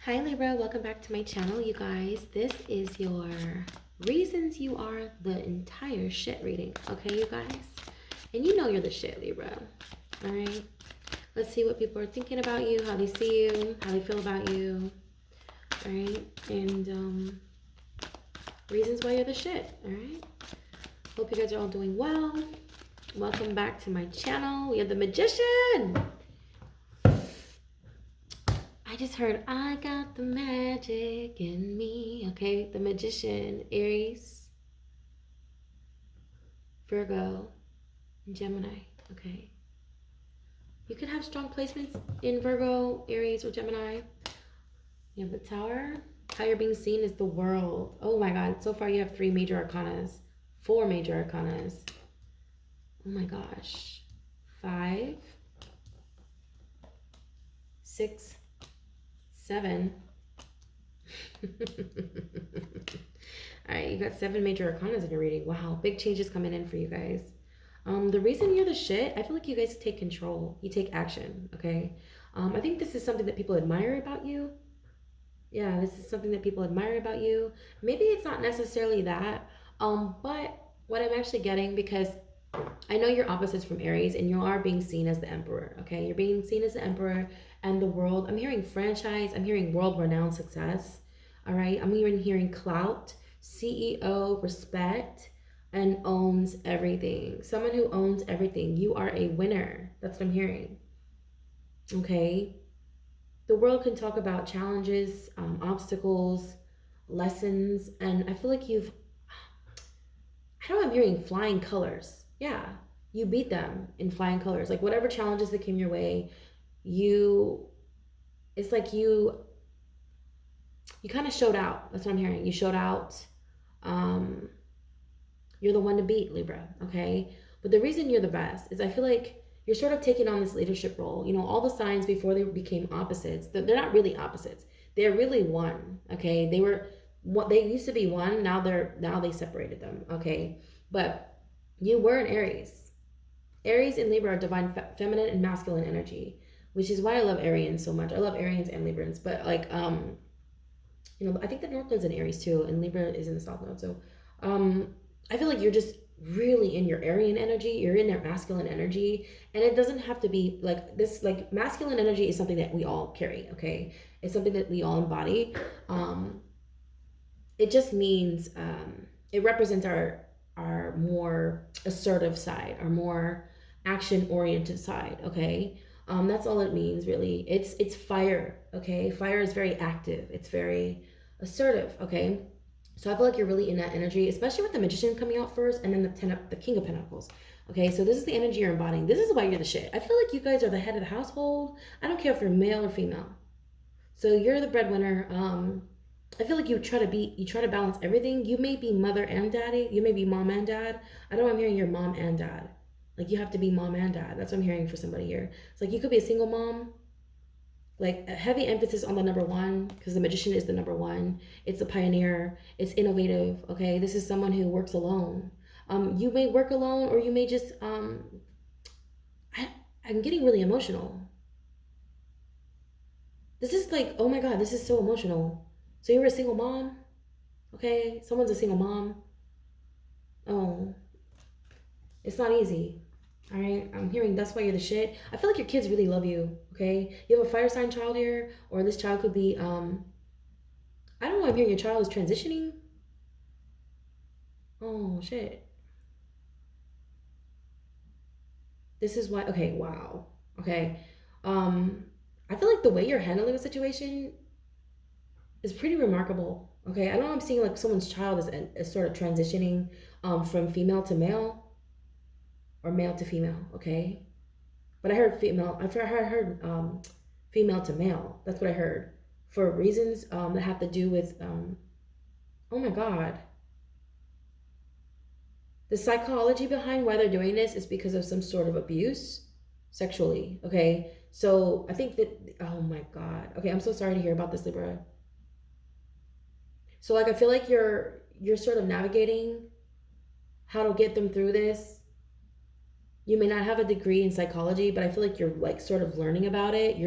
Hi Libra, welcome back to my channel, you guys. This is your reasons you are the entire shit reading, okay, you guys? And you know you're the shit, Libra, all right? Let's see what people are thinking about you, how they see you, how they feel about you, all right? And reasons why you're the shit, all right? Hope you guys are all doing well. Welcome back to my channel. We have the Magician. I just heard, I got the magic in me. Okay, the Magician, Aries, Virgo, and Gemini. Okay. You could have strong placements in Virgo, Aries, or Gemini. You have the Tower. How you're being seen is the World. Oh my God. So far you have 3 major arcanas. 4 major arcanas. Oh my gosh. 5, 6, 7. All right, you got 7 major arcanas in your reading. Wow, big changes coming in for you guys. The reason you're the shit, I feel like you guys take control. You take action, okay? I think this is something that people admire about you. Yeah, this is something that people admire about you. Maybe it's not necessarily that, but what I'm actually getting, because I know you're opposites from Aries and you are being seen as the Emperor, okay? You're being seen as the Emperor and the world. I'm hearing franchise. I'm hearing world-renowned success, all right? I'm even hearing clout, CEO, respect, and owns everything. Someone who owns everything. You are a winner. That's what I'm hearing, okay? The world can talk about challenges, obstacles, lessons, and I feel like I don't know, I'm hearing flying colors. Yeah, you beat them in flying colors. Like whatever challenges that came your way, it's like you kind of showed out. That's what I'm hearing. You showed out. Um, you're the one to beat, Libra, okay? But the reason you're the best is I feel like you're sort of taking on this leadership role. You know, all the signs before they became opposites, they're not really opposites. They're really one, okay? They used to be one, now they separated them, okay? But you were an Aries. Aries and Libra are divine feminine and masculine energy, which is why I love Arians so much. I love Arians and Librans, but like you know, I think the North Node's in Aries too, and Libra is in the South Node. So I feel like you're just really in your Aryan energy, you're in their masculine energy, and it doesn't have to be like this. Like masculine energy is something that we all carry, okay? It's something that we all embody. It just means it represents our more assertive side, our more action oriented side, okay? That's all it means, really. It's fire, okay? Fire is very active. It's very assertive, okay? So I feel like you're really in that energy, especially with the Magician coming out first, and then the King of Pentacles. Okay, so this is the energy you're embodying. This is why you're the shit. I feel like you guys are the head of the household. I don't care if you're male or female. So you're the breadwinner. I feel like you try to balance everything. You may be mother and daddy. You may be mom and dad. I know I'm hearing your mom and dad. Like you have to be mom and dad. That's what I'm hearing for somebody here. It's like you could be a single mom, like a heavy emphasis on the number one, because the Magician is the number one. It's a pioneer. It's innovative. Okay, this is someone who works alone. You may work alone, or you may just I'm getting really emotional. This is like, oh my God, this is so emotional. So you were a single mom, okay? Someone's a single mom. Oh, it's not easy. All right, I'm hearing that's why you're the shit. I feel like your kids really love you, okay? You have a fire sign child here, or this child could be, I don't know, I'm hearing your child is transitioning. Oh, shit. This is why, okay, wow. Okay. I feel like the way you're handling the situation is pretty remarkable. Okay, I know I'm seeing like someone's child is sort of transitioning from female to male or male to female. Okay, but I heard female. I heard female to male. That's what I heard for reasons that have to do with oh my God, the psychology behind why they're doing this is because of some sort of abuse sexually. Okay, so I think that oh my God. Okay, I'm so sorry to hear about this, Libra. So like I feel like you're sort of navigating how to get them through this. You may not have a degree in psychology, but I feel like you're like sort of learning about it.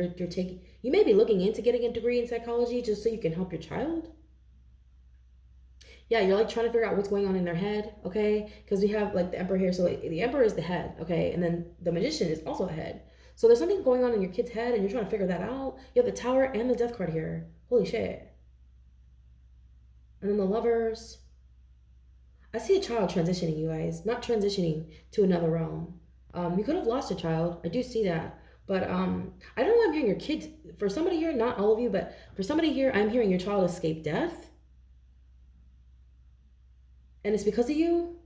You may be looking into getting a degree in psychology just so you can help your child. Yeah, you're like trying to figure out what's going on in their head, okay? Because we have like the emperor here. So like, the emperor is the head, okay? And then the magician is also the head. So there's something going on in your kid's head and you're trying to figure that out. You have the tower and the death card here. Holy shit. And then the lovers. I see a child transitioning, you guys. Not transitioning to another realm. You could have lost a child. I do see that. But I don't know why I'm hearing your kids. For somebody here, not all of you, but for somebody here, I'm hearing your child escape death. And it's because of you.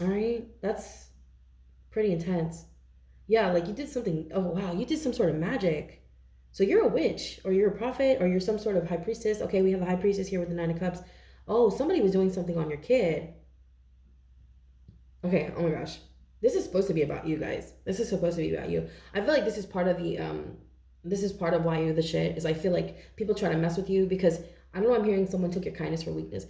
All right. That's pretty intense. Yeah, like you did something. Oh, wow. You did some sort of magic. So you're a witch or you're a prophet or you're some sort of high priestess. Okay, we have the high priestess here with the Nine of Cups. Oh, somebody was doing something on your kid. Okay, oh my gosh. This is supposed to be about you guys. This is supposed to be about you. I feel like this is part of the this is part of why you're the shit. Is I feel like people try to mess with you because I don't know, I'm hearing someone took your kindness for weakness.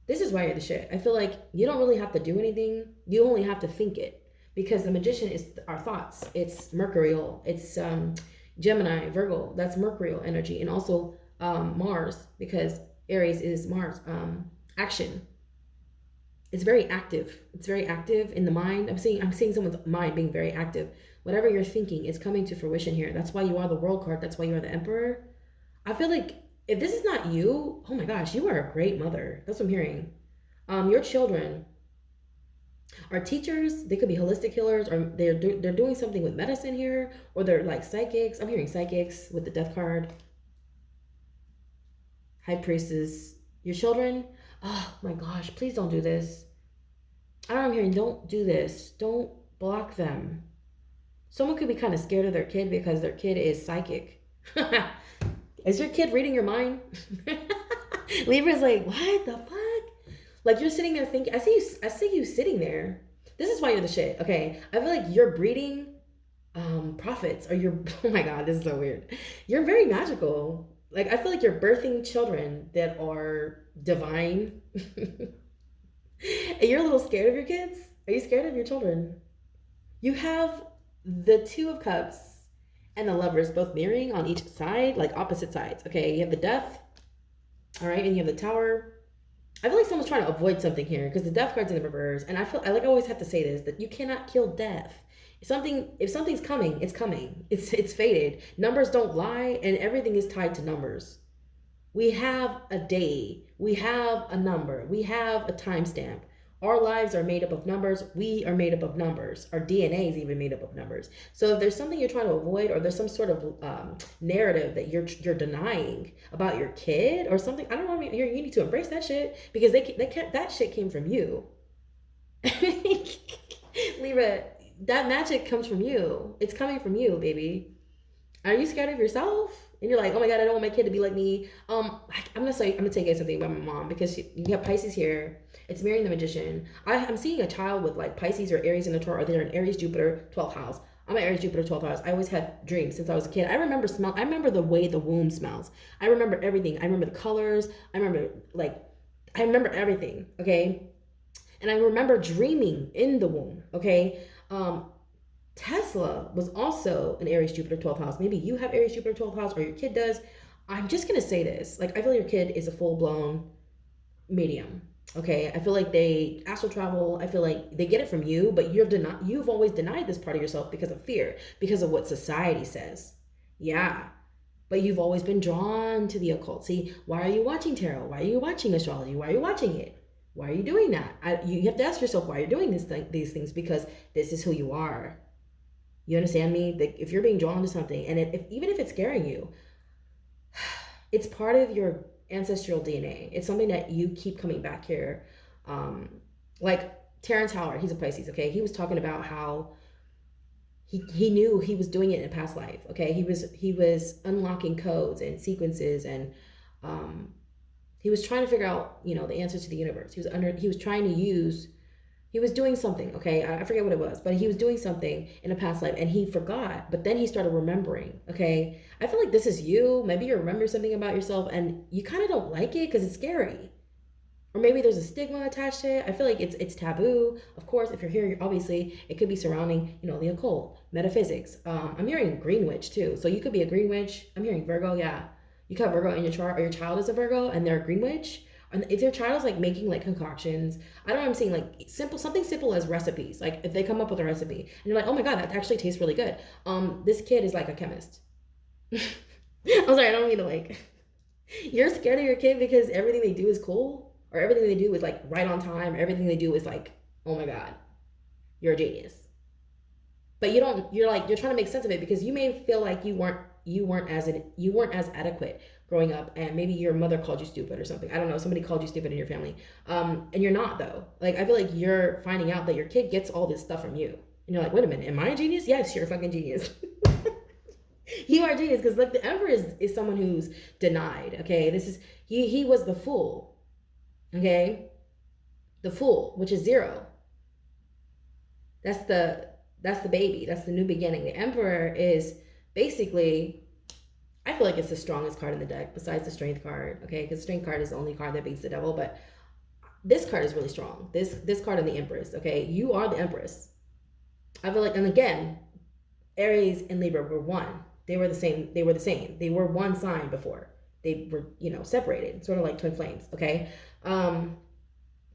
This is why you're the shit. I feel like you don't really have to do anything. You only have to think it. Because the magician is our thoughts. It's mercurial. It's Gemini, Virgo. That's mercurial energy. And also Mars, because Aries is Mars. Action. It's very active. It's very active in the mind. I'm seeing someone's mind being very active. Whatever you're thinking is coming to fruition here. That's why you are the world card. That's why you are the emperor. I feel like if this is not you, oh my gosh, you are a great mother. That's what I'm hearing. Your children are teachers. They could be holistic healers, or they're doing something with medicine here, or they're like psychics. I'm hearing psychics with the death card. High priestess. Your children, oh my gosh, please don't do this. I don't know, I'm hearing don't do this. Don't block them. Someone could be kind of scared of their kid because their kid is psychic. Is your kid reading your mind? Libra's like, what the fuck? Like you're sitting there thinking, I see you sitting there. This is why you're the shit. Okay. I feel like you're breeding prophets, or you're, oh my God, this is so weird. You're very magical. Like I feel like you're birthing children that are divine. And you're a little scared of your kids? Are you scared of your children? You have the Two of Cups and the Lovers both mirroring on each side, like opposite sides. Okay, you have the Death, all right, and you have the Tower. I feel like someone's trying to avoid something here because the Death card's in the reverse, and I always have to say this, that you cannot kill death. If something's coming, it's coming. It's fated. Numbers don't lie, and everything is tied to numbers. We have a day, we have a number, we have a timestamp. Our lives are made up of numbers. We are made up of numbers. Our DNA is even made up of numbers. So if there's something you're trying to avoid, or there's some sort of narrative that you're denying about your kid or something, I don't know. You need to embrace that shit because that shit came from you. Libra, that magic comes from you. It's coming from you, baby. Are you scared of yourself? And you're like, oh my God, I don't want my kid to be like me. I'm gonna tell you something about my mom, because you have Pisces here. It's marrying the magician. I'm seeing a child with like Pisces or Aries in the chart, or they're in Aries, Jupiter, 12th house. I'm an Aries, Jupiter, 12th house. I always had dreams since I was a kid. I remember the way the womb smells. I remember everything. I remember the colors. I remember everything. Okay. And I remember dreaming in the womb. Okay. Tesla was also an Aries, Jupiter, 12th house. Maybe you have Aries, Jupiter, 12th house, or your kid does. I'm just going to say this. Like, I feel your kid is a full-blown medium. Okay? I feel like they astral travel. I feel like they get it from you, but you've always denied this part of yourself because of fear, because of what society says. Yeah. But you've always been drawn to the occult. See, why are you watching tarot? Why are you watching astrology? Why are you watching it? Why are you doing that? You have to ask yourself why you're doing these things, because this is who you are. You understand me? That if you're being drawn to something, and even if it's scaring you, it's part of your ancestral DNA. It's something that you keep coming back here. Like Terrence Howard, he's a Pisces, okay? He was talking about how he knew he was doing it in a past life, okay? He was unlocking codes and sequences, and he was trying to figure out, the answers to the universe. He was doing something, okay? I forget what it was, but he was doing something in a past life and he forgot, but then he started remembering, okay? I feel like this is you. Maybe you remember something about yourself and you kind of don't like it because it's scary. or maybe there's a stigma attached to it. I feel like it's taboo. Of course, if you're here, obviously it could be surrounding, you know, the occult, metaphysics. I'm hearing green witch too. So you could be a green witch. I'm hearing Virgo. Yeah, you could have Virgo in your chart, or your child is a Virgo and they're a green witch. And if your child is like making like concoctions, I don't know, I'm saying like something simple as recipes. Like if they come up with a recipe and you're like, oh my god, that actually tastes really good. This kid is like a chemist. I'm sorry, I don't mean to like. You're scared of your kid because everything they do is cool, or everything they do is like right on time. Everything they do is like, oh my god, you're a genius. But you don't. You're like you're trying to make sense of it because you may feel like you weren't as adequate growing up, and maybe your mother called you stupid or something. I don't know. Somebody called you stupid in your family, and you're not though. Like I feel like you're finding out that your kid gets all this stuff from you, and you're like, wait a minute, am I a genius? Yes, you're a fucking genius. You are a genius because like the emperor is someone who's denied. Okay, this is he was the fool. Okay, the fool, which is 0. That's the baby. That's the new beginning. The emperor is basically, I feel like it's the strongest card in the deck besides the strength card. Okay, because the strength card is the only card that beats the devil. But this card is really strong. This card and the empress. Okay, you are the empress. I feel like, and again, Aries and Libra were one. They were the same. They were the same. They were one sign before. They were, you know, separated, sort of like twin flames. Okay.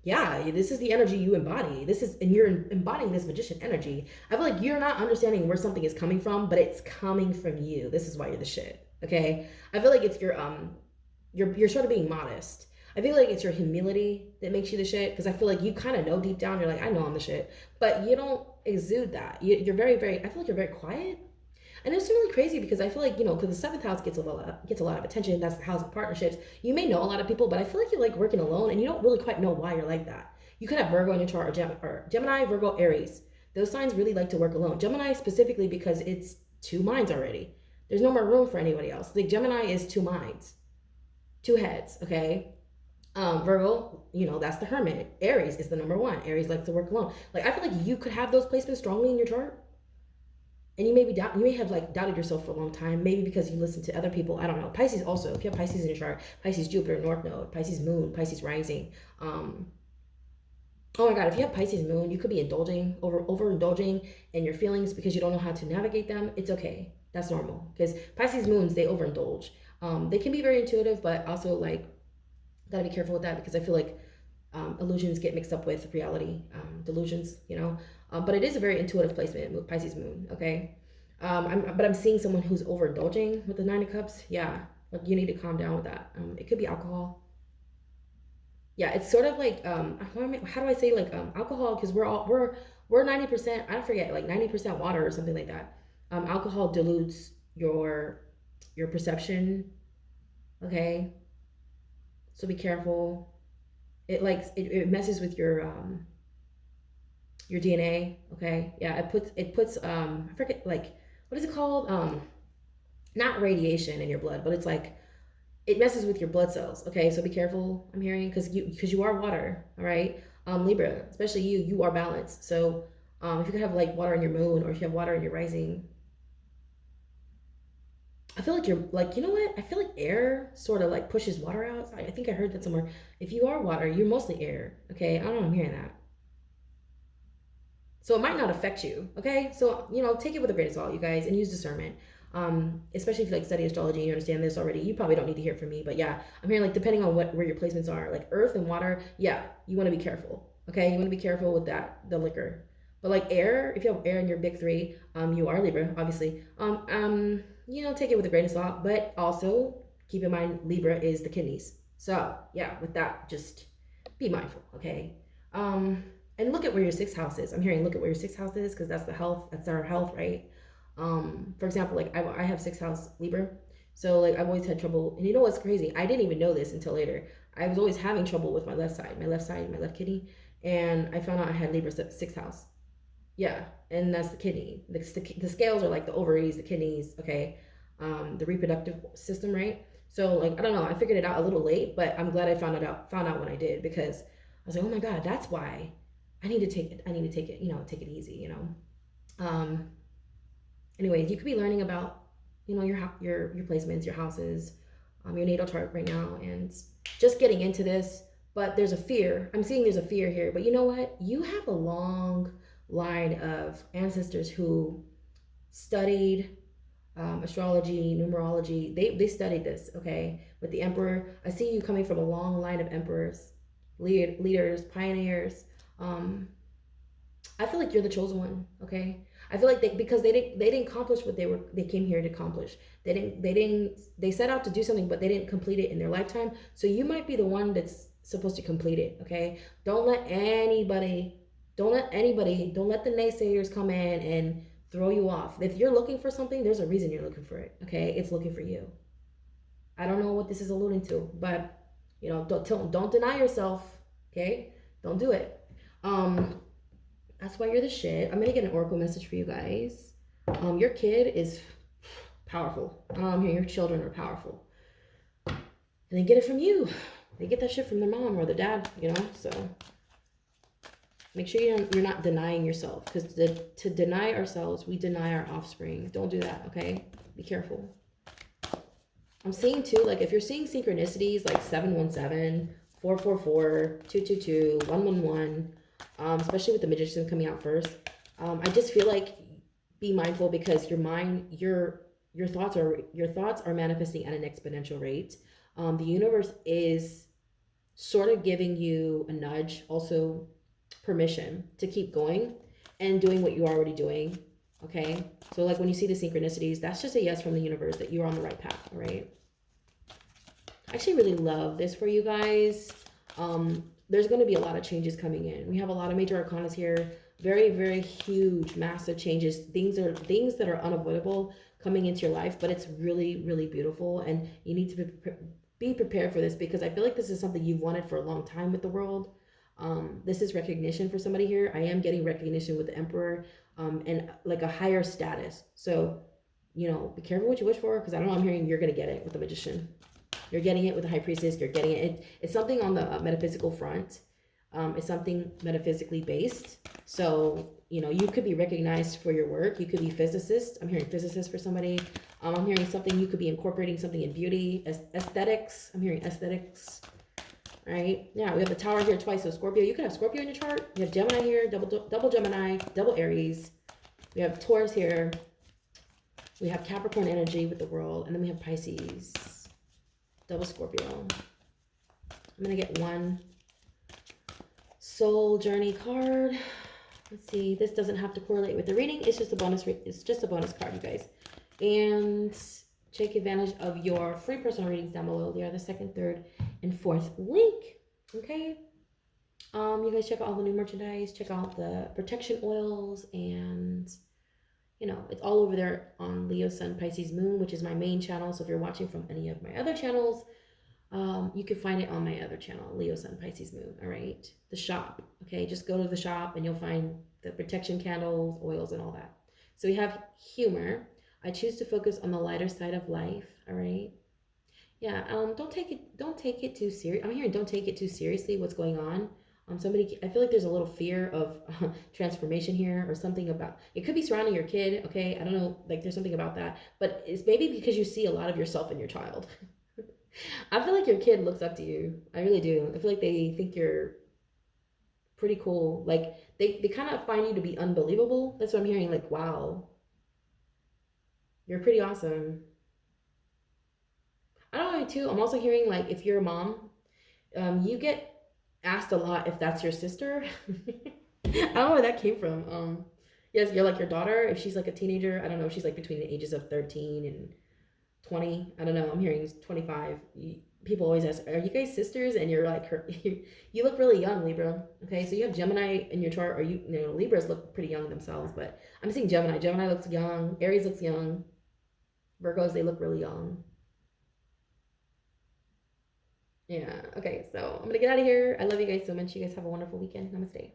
Yeah, this is the energy you embody. And you're embodying this magician energy. I feel like you're not understanding where something is coming from, but it's coming from you. This is why you're the shit. Okay. I feel like it's you're sort of being modest. I feel like it's your humility that makes you the shit, because I feel like you kind of know deep down, you're like, I know I'm the shit, but you don't exude that. You're very, very, I feel like you're very quiet. And it's really crazy because I feel like, you know, because the 7th house gets a lot of attention. That's the house of partnerships. You may know a lot of people, but I feel like you like working alone and you don't really quite know why you're like that. You could have Virgo in your chart, or Gemini, Virgo, Aries. Those signs really like to work alone. Gemini specifically because it's 2 minds already. There's no more room for anybody else. Like Gemini is 2 minds, 2 heads, okay? Virgo, you know, that's the hermit. Aries is the number 1. Aries likes to work alone. Like I feel like you could have those placements strongly in your chart. And you may have like doubted yourself for a long time, maybe because you listen to other people. I don't know. Pisces also, if you have Pisces in your chart, Pisces Jupiter, North Node, Pisces Moon, Pisces Rising. Oh my God, if you have Pisces Moon, you could be overindulging in your feelings because you don't know how to navigate them. It's okay. That's normal, because Pisces Moons, they overindulge. They can be very intuitive, but also like gotta be careful with that, because I feel like illusions get mixed up with reality, delusions, you know. But it is a very intuitive placement, Pisces Moon, okay? But I'm seeing someone who's overindulging with the 9 of Cups. Yeah, like you need to calm down with that. It could be alcohol. Yeah, it's sort of like, how do I say like alcohol? Because we're 90%, I forget, like 90% water or something like that. Alcohol dilutes your perception, okay? So be careful. It messes with your DNA, okay? Yeah, it puts I forget, like, what is it called? Not radiation in your blood, but it's like it messes with your blood cells, okay? So be careful, I'm hearing, because you are water, all right? Libra, especially you are balanced. So if you could have like water in your moon, or if you have water in your rising, I feel like you're like, you know what? I feel like air sort of like pushes water out. I think I heard that somewhere. If you are water, you're mostly air, okay? I don't know, I'm hearing that. So it might not affect you, okay? So, you know, take it with a grain of salt, you guys, and use discernment. Especially if you like study astrology and you understand this already. You probably don't need to hear it from me, but yeah, I'm hearing like depending on where your placements are, like earth and water, yeah, you want to be careful, okay? You want to be careful with that, the liquor. But like air, if you have air in your big 3, you are Libra, obviously. You know, take it with a grain of salt, but also keep in mind Libra is the kidneys. So yeah, with that, just be mindful, okay? And look at where your 6th house is. I'm hearing look at where your 6th house is, because that's the health. That's our health, right? For example, like I have 6th house Libra. So like I've always had trouble. And you know what's crazy? I didn't even know this until later. I was always having trouble with my left side, my left kidney. And I found out I had Libra 6th house. Yeah, and that's the kidney. The scales are like the ovaries, the kidneys, okay? The reproductive system, right? So like I don't know, I figured it out a little late, but I'm glad I found out when I did, because I was like, oh my God, that's why I need to take it, you know, take it easy, you know. Anyways, you could be learning about, you know, your placements, your houses, your natal chart right now, and just getting into this. but there's a fear. I'm seeing there's a fear here. But you know what? You have a long line of ancestors who studied astrology, numerology. They studied this, okay? With the emperor, I see you coming from a long line of emperors, leaders, pioneers. Um, I feel like you're the chosen one, okay? I feel like because they didn't accomplish what they came here to accomplish. They set out to do something, but they didn't complete it in their lifetime. So you might be the one that's supposed to complete it, okay? Don't let the naysayers come in and throw you off. If you're looking for something, there's a reason you're looking for it, okay? It's looking for you. I don't know what this is alluding to, but you know, don't deny yourself, okay? Don't do it. That's why you're the shit. I'm gonna get an oracle message for you guys. Your kid is powerful. Your children are powerful. And they get it from you. They get that shit from their mom or their dad, you know? So make sure you're not denying yourself, because to deny ourselves, we deny our offspring. Don't do that, okay? Be careful. I'm seeing too, like if you're seeing synchronicities like 717, 444, 222, 111, especially with the Magician coming out first, I just feel like be mindful, because your mind, your thoughts are manifesting at an exponential rate. The universe is sort of giving you a nudge, also permission to keep going and doing what you're already doing. Okay, so like when you see the synchronicities, that's just a yes from the universe that you're on the right path. All right, I actually really love this for you guys. There's going to be a lot of changes coming in. We have a lot of major arcanas here, very, very huge, massive changes. Things that are unavoidable coming into your life, but it's really, really beautiful, and you need to be prepared for this, because I feel like this is something you've wanted for a long time with the world. This is recognition for somebody here. I am getting recognition with the Emperor, and like a higher status. So, you know, be careful what you wish for, because I don't know, I'm hearing you're going to get it with the Magician. You're getting it with the High Priestess. You're getting it. It's something on the metaphysical front. It's something metaphysically based. So, you know, you could be recognized for your work. You could be physicist. I'm hearing physicist for somebody. I'm hearing something, you could be incorporating something in beauty, aesthetics. I'm hearing aesthetics. Right? Yeah, we have the Tower here twice. So Scorpio, you could have Scorpio in your chart. You have Gemini here, double Gemini, double Aries. We have Taurus here. We have Capricorn energy with the World, and then we have Pisces, double Scorpio. I'm gonna get one soul journey card. Let's see. This doesn't have to correlate with the reading. It's just a bonus. It's just a bonus card, you guys. And take advantage of your free personal readings down below. They are the second, third, and fourth link. Okay. You guys check out all the new merchandise. Check out the protection oils, and you know, it's all over there on Leo Sun Pisces Moon, which is my main channel. So if you're watching from any of my other channels, you can find it on my other channel, Leo Sun Pisces Moon. All right, the shop. Okay, just go to the shop and you'll find the protection candles, oils, and all that. So we have humor. I choose to focus on the lighter side of life. All right. Yeah. Don't take it too serious. I'm hearing don't take it too seriously. What's going on? I feel like there's a little fear of transformation here, or something about, it could be surrounding your kid. Okay, I don't know. Like there's something about that, but it's maybe because you see a lot of yourself in your child. I feel like your kid looks up to you. I really do. I feel like they think you're pretty cool. Like they kind of find you to be unbelievable. That's what I'm hearing. Like, wow, you're pretty awesome. I don't know too. I'm also hearing like if you're a mom, you get asked a lot if that's your sister. I don't know where that came from. Yes, you're like your daughter. If she's like a teenager, I don't know. If she's like between the ages of 13 and 20. I don't know. I'm hearing 25. People always ask, are you guys sisters? And you're like, you look really young, Libra. Okay, so you have Gemini in your chart, or you know, Libras look pretty young themselves, but I'm seeing Gemini. Gemini looks young. Aries looks young. Virgos, they look really young. Yeah. Okay, so I'm going to get out of here. I love you guys so much. You guys have a wonderful weekend. Namaste.